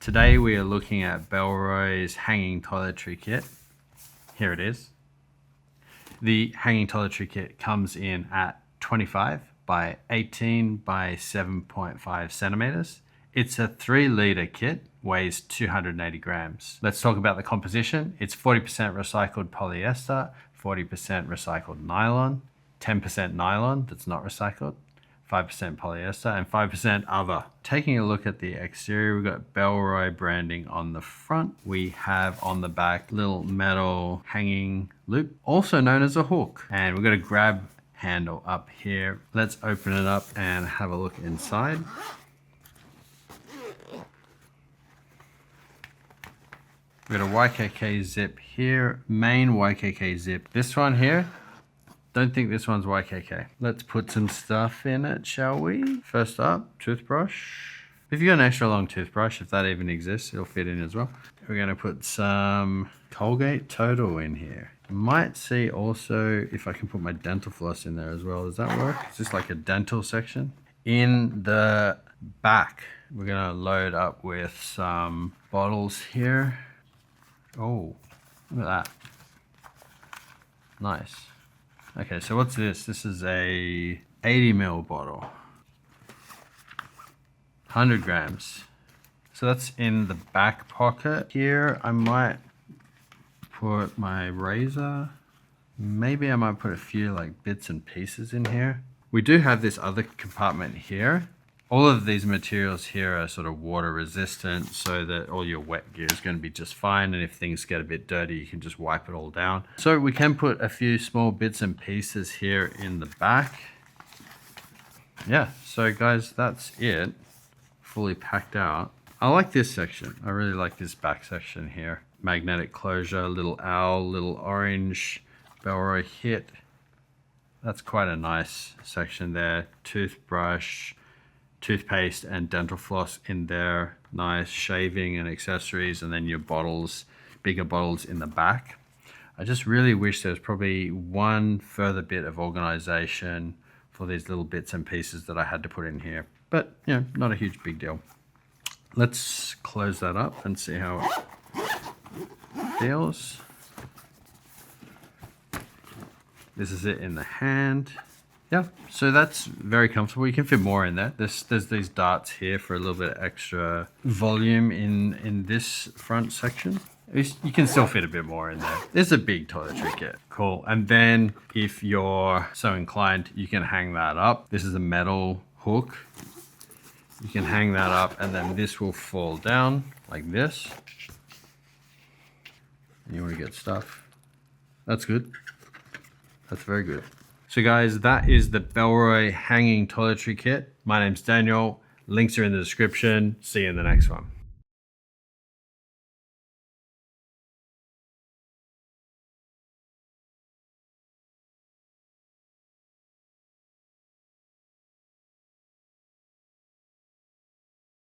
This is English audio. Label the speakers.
Speaker 1: Today we are looking at Bellroy's Hanging Toiletry Kit. Here it is. The Hanging Toiletry Kit comes in at 25 by 18 by 7.5 centimeters. It's a 3-litre kit, weighs 280 grams. Let's talk about the composition. It's 40% recycled polyester, 40% recycled nylon, 10% nylon that's not recycled, 5% polyester, and 5% other. Taking a look at the exterior, we've got Bellroy branding on the front. We have on the back little metal hanging loop, also known as a hook. And we've got a grab handle up here. Let's open it up and have a look inside. We've got a YKK zip here, main YKK zip. This one here, don't think this one's YKK. Let's put some stuff in it, shall we? First up, toothbrush. If you've got an extra long toothbrush, if that even exists, it'll fit in as well. We're gonna put some Colgate Total in here. Might see also if I can put my dental floss in there as well. Does that work? It's just like a dental section. In the back, we're gonna load up with some bottles here. Oh, look at that. Nice. Okay, so what's this? This is a 80 ml bottle. 100 grams. So that's in the back pocket. Here, I might put my razor. Maybe I might put a few like bits and pieces in here. We do have this other compartment here. All of these materials here are sort of water resistant, so that all your wet gear is going to be just fine, and if things get a bit dirty you can just wipe it all down. So we can put a few small bits and pieces here in the back. Yeah, so guys, that's it. Fully packed out. I like this section. I really like this back section here. Magnetic closure, little owl, little orange, Bellroy hit. That's quite a nice section there. Toothbrush, toothpaste and dental floss in there. Nice shaving and accessories, and then your bottles, bigger bottles in the back. I just really wish there was probably one further bit of organization for these little bits and pieces that I had to put in here. But, you know, not a huge big deal. Let's close that up and see how it feels. This is it in the hand. Yeah, so that's very comfortable. You can fit more in there. There's these darts here for a little bit extra volume in this front section. You can still fit a bit more in there. There's a big toiletry kit. Cool. And then if you're so inclined, you can hang that up. This is a metal hook. You can hang that up, and then this will fall down like this. And you want to get stuff. That's good. That's very good. So guys, that is the Bellroy Hanging Toiletry Kit. My name's Daniel. Links are in the description. See you in the next one.